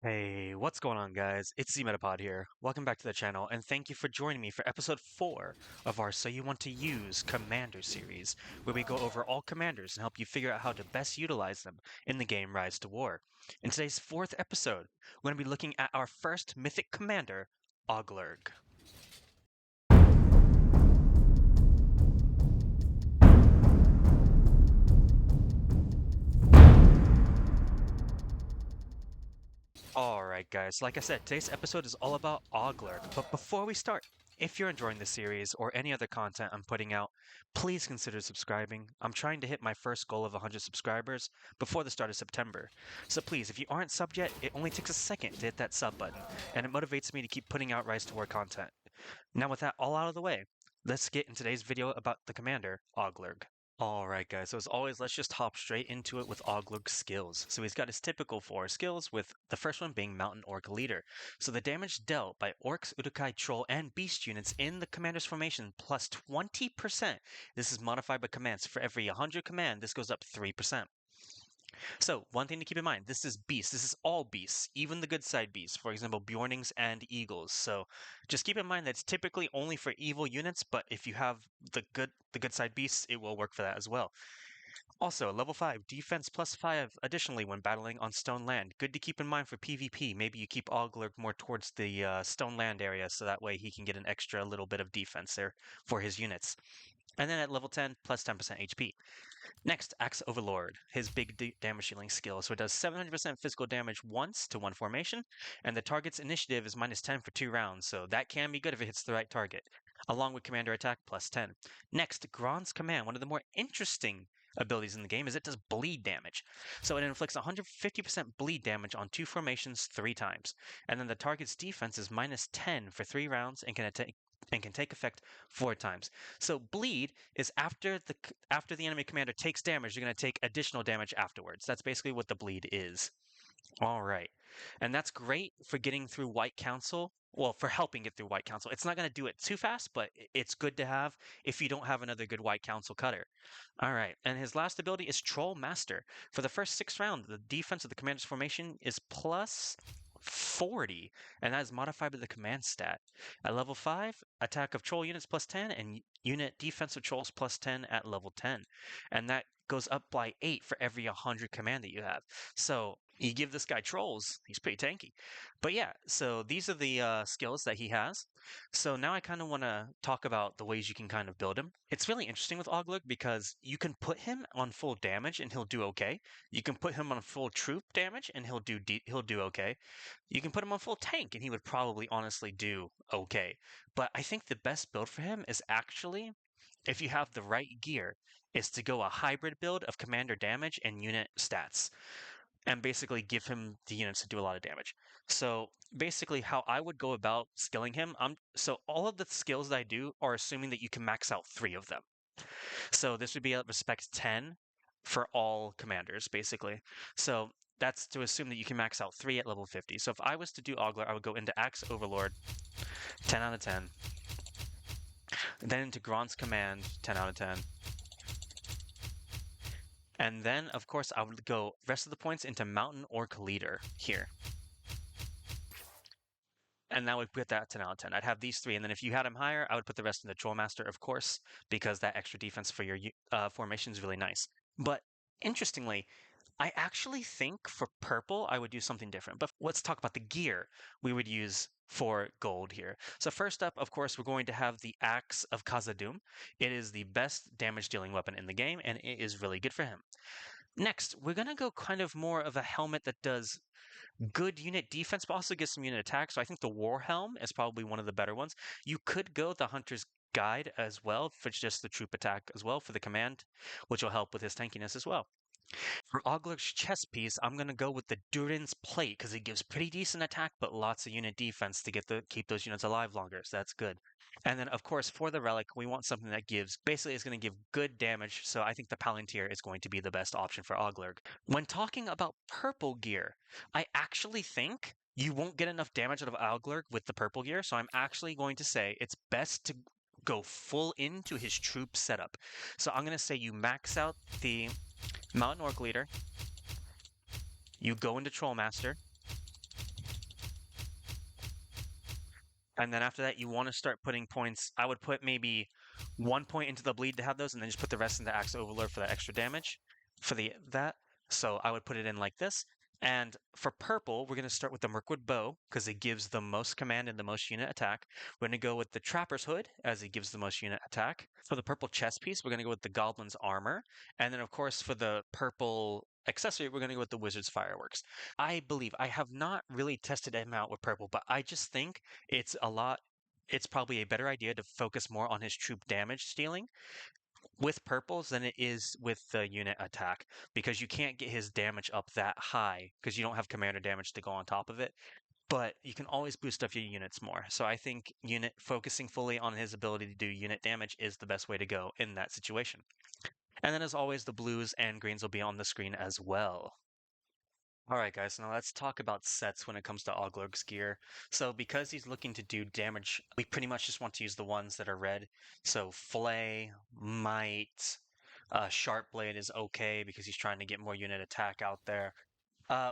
Hey, what's going on, guys? It's zMetapod here. Welcome back to the channel, and thank you for joining me for episode 4 of our So You Want to Use Commander series, where we go over all commanders and help you figure out how to best utilize them in the game Rise to War. In today's 4th episode, we're going to be looking at our first mythic commander, Oglurg. Alright guys, like I said, today's episode is all about Oglurg, but before we start, if you're enjoying this series or any other content I'm putting out, please consider subscribing. I'm trying to hit my first goal of 100 subscribers before the start of September. So please, if you aren't subbed yet, it only takes a second to hit that sub button, and it motivates me to keep putting out Rise to War content. Now with that all out of the way, let's get in today's video about the commander, Oglurg. Alright guys, so as always, let's just hop straight into it with Oglurg's skills. So he's got his typical 4 skills, with the first one being Mountain Orc Leader. So the damage dealt by Orcs, Urukai, Troll, and Beast units in the commander's formation plus 20%. This is modified by commands. For every 100 command, this goes up 3%. So, one thing to keep in mind, this is beasts. This is all beasts, even the good side beasts, for example, Bjornings and Eagles. So, just keep in mind that it's typically only for evil units, but if you have the good side beasts, it will work for that as well. Also, level 5, defense plus 5 additionally when battling on stone land. Good to keep in mind for PvP. Maybe you keep Oglurg more towards the stone land area so that way he can get an extra little bit of defense there for his units. And then at level 10, plus 10% HP. Next, Axe Overlord, his big damage dealing skill. So it does 700% physical damage once to one formation, and the target's initiative is minus 10 for 2 rounds, so that can be good if it hits the right target, along with commander attack plus 10. Next, Grond's Command, one of the more interesting abilities in the game, is it does bleed damage. So it inflicts 150% bleed damage on 2 formations 3 times, and then the target's defense is minus 10 for 3 rounds and can take effect 4 times. So bleed is after the enemy commander takes damage, you're going to take additional damage afterwards. That's basically what the bleed is. All right. And that's great for getting through White Council. Well, for helping get through White Council. It's not going to do it too fast, but it's good to have if you don't have another good White Council cutter. All right. And his last ability is Troll Master. For the first 6 rounds, the defense of the commander's formation is plus 40, and that is modified by the command stat. At level 5, attack of troll units plus 10, and unit defense of trolls plus 10 at level 10. And that goes up by 8 for every 100 command that you have. So you give this guy trolls, he's pretty tanky. But yeah, so these are the skills that he has. So now I kind of want to talk about the ways you can kind of build him. It's really interesting with Oglurg because you can put him on full damage and he'll do okay. You can put him on full troop damage and he'll do okay. You can put him on full tank and he would probably honestly do okay. But I think the best build for him is actually, if you have the right gear, is to go a hybrid build of commander damage and unit stats and basically give him the units to do a lot of damage. So basically how I would go about skilling him, so all of the skills that I do are assuming that you can max out 3 of them. So this would be at respect 10 for all commanders, basically. So that's to assume that you can max out 3 at level 50. So if I was to do Oglurg, I would go into Axe Overlord, 10 out of 10. Then into Grond's Command, 10 out of 10. And then, of course, I would go rest of the points into Mountain Orc Leader here. And that would put that 10 out of 10. I'd have these 3, and then if you had them higher, I would put the rest in the Troll Master, of course, because that extra defense for your formation is really nice. But interestingly, I actually think for purple, I would do something different. But let's talk about the gear we would use for gold here. So first up, of course, we're going to have the Axe of Khazad-dûm. It is the best damage dealing weapon in the game, and it is really good for him. Next, we're going to go kind of more of a helmet that does good unit defense, but also gets some unit attack. So I think the War Helm is probably one of the better ones. You could go the Hunter's Guide as well, for just the troop attack as well for the command, which will help with his tankiness as well. For Oglurg's chest piece, I'm going to go with the Durin's Plate because it gives pretty decent attack but lots of unit defense to keep those units alive longer, so that's good. And then, of course, for the Relic, we want something that basically is going to give good damage, so I think the Palantir is going to be the best option for Oglurg. When talking about purple gear, I actually think you won't get enough damage out of Oglurg with the purple gear, so I'm actually going to say it's best to go full into his troop setup. So I'm going to say you max out the Mountain Orc Leader, you go into Troll Master, And then after that, you want to start putting points. I would put maybe 1 point into the bleed to have those, and then just put the rest in the Axe Overlord for that extra damage for the that. So I would put it in like this. And for purple, we're going to start with the Mirkwood Bow because it gives the most command and the most unit attack. We're going to go with the Trapper's Hood as it gives the most unit attack. For the purple chest piece, we're going to go with the Goblin's Armor. And then, of course, for the purple accessory, we're going to go with the Wizard's Fireworks. I believe I have not really tested him out with purple, but I just think it's probably a better idea to focus more on his troop damage stealing with purples than it is with the unit attack because you can't get his damage up that high because you don't have commander damage to go on top of it. But you can always boost up your units more. So I think unit focusing fully on his ability to do unit damage is the best way to go in that situation. And then as always, the blues and greens will be on the screen as well. All right, guys, now let's talk about sets when it comes to Oglurg's gear. So because he's looking to do damage, we pretty much just want to use the ones that are red. So Flay, Might, Sharp Blade is okay because he's trying to get more unit attack out there.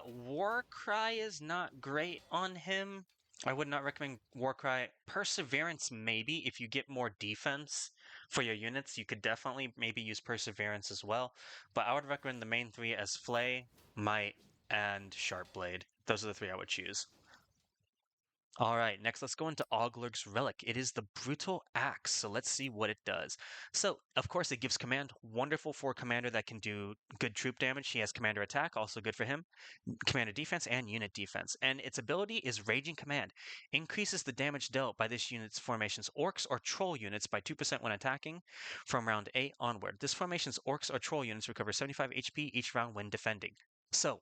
Warcry is not great on him. I would not recommend Warcry. Perseverance, maybe. If you get more defense for your units, you could definitely maybe use Perseverance as well. But I would recommend the main three as Flay, Might, and Sharp Blade. Those are the three I would choose. All right, next let's go into Oglurg's Relic. It is the Brutal Axe, so let's see what it does. So, of course, it gives command. Wonderful for a commander that can do good troop damage. He has commander attack, also good for him. Commander defense and unit defense. And its ability is Raging Command. Increases the damage dealt by this unit's formation's orcs or troll units by 2% when attacking from round 8 onward. This formation's orcs or troll units recover 75 HP each round when defending. So,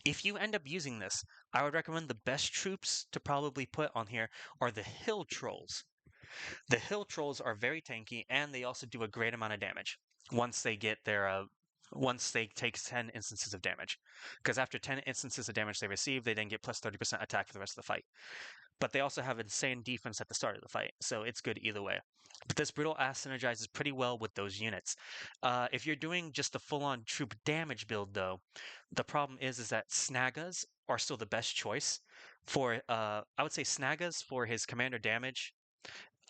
if you end up using this, I would recommend the best troops to probably put on here are the Hill Trolls. The Hill Trolls are very tanky, and they also do a great amount of damage once they get their once they take 10 instances of damage. Because after 10 instances of damage they receive, they then get plus 30% attack for the rest of the fight. But they also have insane defense at the start of the fight, so it's good either way. But this Brutal Ass synergizes pretty well with those units. If you're doing just the full-on troop damage build, though, the problem is that Snaggas are still the best choice for. I would say Snaggas for his commander damage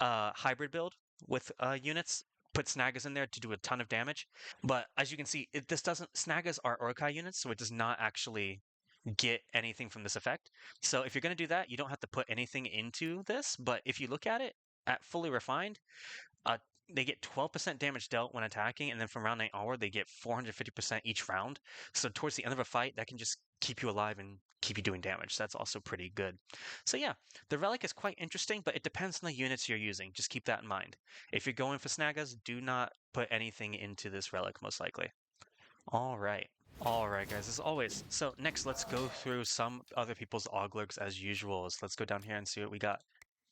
hybrid build with units. Put Snaggas in there to do a ton of damage. But as you can see, this doesn't. Snaggas are Urkai units, so it does not actually get anything from this effect. So if you're going to do that, you don't have to put anything into this. But if you look at it at fully refined, uh, they get 12% damage dealt when attacking, and then from round 9 onward, they get 450% each round. So towards the end of a fight, that can just keep you alive and keep you doing damage. So that's also pretty good. So yeah, the relic is quite interesting, but it depends on the units you're using. Just keep that in mind. If you're going for Snaggas, do not put anything into this relic, most likely. All right. All right, guys, as always. So next, let's go through some other people's Oglurgs as usual. So let's go down here and see what we got.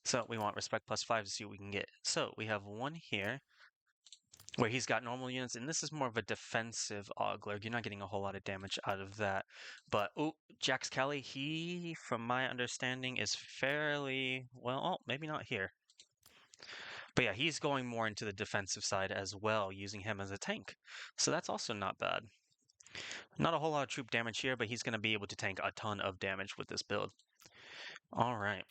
So we want respect +5 to see what we can get. So we have one here where he's got normal units, and this is more of a defensive Oglurg. You're not getting a whole lot of damage out of that. But, oh, Jax Kelly, he, from my understanding, is fairly, well, oh, maybe not here. But yeah, he's going more into the defensive side as well, using him as a tank. So that's also not bad. Not a whole lot of troop damage here, but he's going to be able to tank a ton of damage with this build. All right.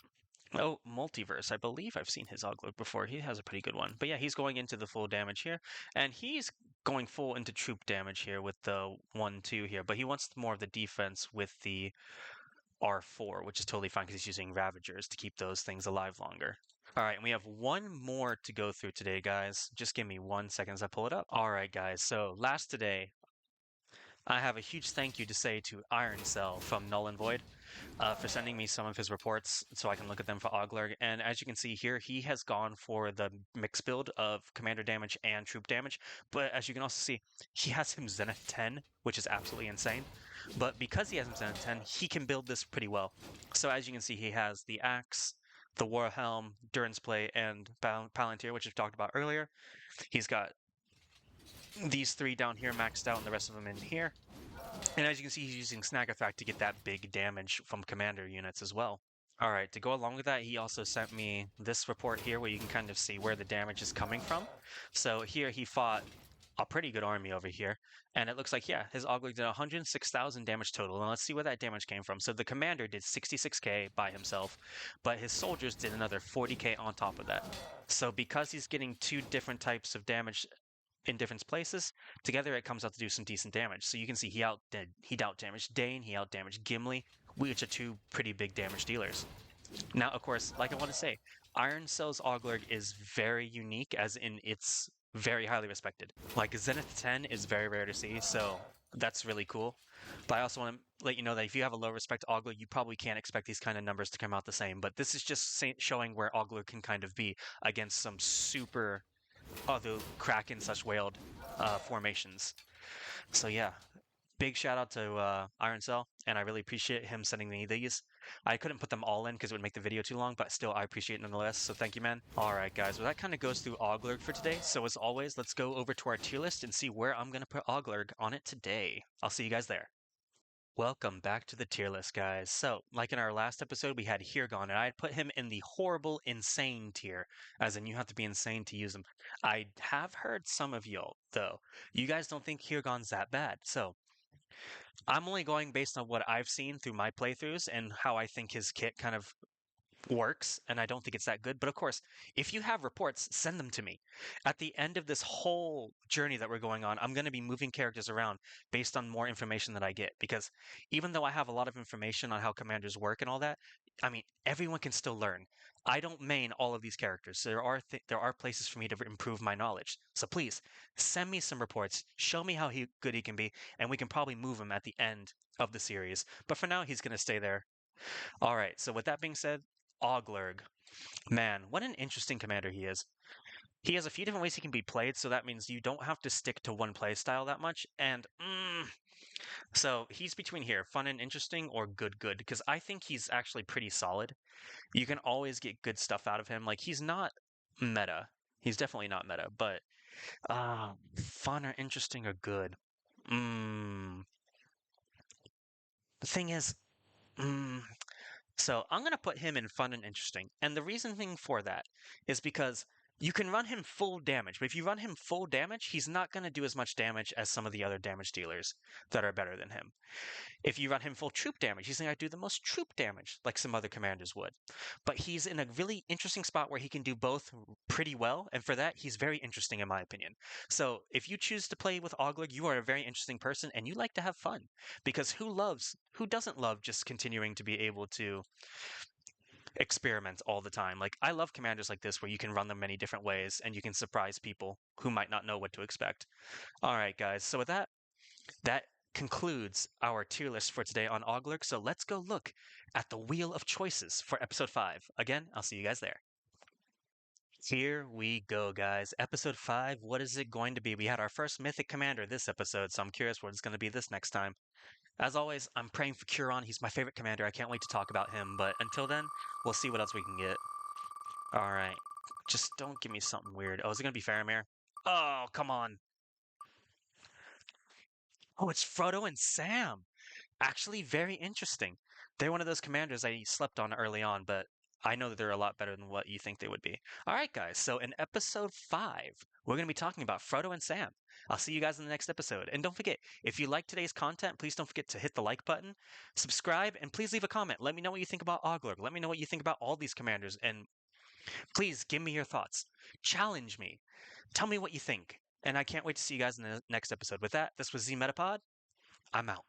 Oh, Multiverse. I believe I've seen his Oglurg before. He has a pretty good one. But yeah, he's going into the full damage here. And he's going full into troop damage here with the 1-2 here. But he wants more of the defense with the R4, which is totally fine because he's using Ravagers to keep those things alive longer. All right, and we have one more to go through today, guys. Just give me 1 second as I pull it up. All right, guys. So last today, I have a huge thank you to say to Iron Cell from Null and Void for sending me some of his reports so I can look at them for Oglurg. And as you can see here, he has gone for the mix build of commander damage and troop damage. But as you can also see, he has him Zenith 10, which is absolutely insane. But because he has him Zenith 10, he can build this pretty well. So as you can see, he has the Axe, the Warhelm, Durance Plate, and Palantir, which we've talked about earlier. He's got these three down here maxed out and the rest of them in here. And as you can see, he's using Snag Effect to get that big damage from commander units as well. All right, to go along with that, he also sent me this report here where you can kind of see where the damage is coming from. So here he fought a pretty good army over here. And it looks like, yeah, his Oglurg did 106,000 damage total. And let's see where that damage came from. So the commander did 66k by himself, but his soldiers did another 40k on top of that. So because he's getting two different types of damage in different places, together it comes out to do some decent damage. So you can see he out damaged Dane, he out damaged Gimli, which are two pretty big damage dealers. Now, of course, like I want to say, Iron Cell's Oglurg is very unique, as in it's very highly respected. Like Zenith 10 is very rare to see, so that's really cool. But I also want to let you know that if you have a low respect Oglurg, you probably can't expect these kind of numbers to come out the same. But this is just showing where Oglurg can kind of be against some super, although Kraken such whaled formations. So yeah, big shout out to Iron Cell, and I really appreciate him sending me these. I couldn't put them all in because it would make the video too long, but still, I appreciate it nonetheless. So thank you, man. All right, guys. Well, that kind of goes through Oglurg for today. So as always, let's go over to our tier list and see where I'm going to put Oglurg on it today. I'll see you guys there. Welcome back to the tier list, guys. So, like in our last episode, we had Hirgon, and I had put him in the horrible, insane tier, as in you have to be insane to use him. I have heard some of y'all, though, you guys don't think Hirgon's that bad. So, I'm only going based on what I've seen through my playthroughs and how I think his kit kind of works, and I don't think it's that good. But of course, if you have reports, send them to me. At the end of this whole journey that we're going on, I'm going to be moving characters around based on more information that I get. Because even though I have a lot of information on how commanders work and all that, I mean, everyone can still learn. I don't main all of these characters. So there are places for me to improve my knowledge. So please send me some reports. Show me how good he can be, and we can probably move him at the end of the series. But for now, he's going to stay there. All right. So with that being said, Oglurg. Man, what an interesting commander he is. He has a few different ways he can be played, so that means you don't have to stick to one play style that much. And so he's between here, fun and interesting, or good, because I think he's actually pretty solid. You can always get good stuff out of him. Like he's not meta. He's definitely not meta, but fun or interesting or good. Mm, the thing is, mm, so I'm going to put him in fun and interesting. And the reasoning for that is because you can run him full damage, but if you run him full damage, he's not going to do as much damage as some of the other damage dealers that are better than him. If you run him full troop damage, he's going to do the most troop damage like some other commanders would. But he's in a really interesting spot where he can do both pretty well, and for that, he's very interesting in my opinion. So if you choose to play with Oglurg, you are a very interesting person and you like to have fun. Because who doesn't love just continuing to be able to experiment all the time? Like I love commanders like this where you can run them many different ways and you can surprise people who might not know what to expect. All right, guys. So with that, that concludes our tier list for today on Oglurg. So let's go look at the wheel of choices for episode 5. Again, I'll see you guys there. Here we go, guys. Episode 5, what is it going to be? We had our first mythic commander this episode, so I'm curious what it's going to be this next time. As always, I'm praying for Curon. He's my favorite commander. I can't wait to talk about him, but until then, we'll see what else we can get. All right. Just don't give me something weird. Oh, is it going to be Faramir? Oh, come on. Oh, it's Frodo and Sam. Actually, very interesting. They're one of those commanders I slept on early on, but I know that they're a lot better than what you think they would be. All right, guys. So in episode 5, we're going to be talking about Frodo and Sam. I'll see you guys in the next episode. And don't forget, if you like today's content, please don't forget to hit the like button, subscribe, and please leave a comment. Let me know what you think about Oglurg. Let me know what you think about all these commanders. And please give me your thoughts. Challenge me. Tell me what you think. And I can't wait to see you guys in the next episode. With that, this was zMetapod. I'm out.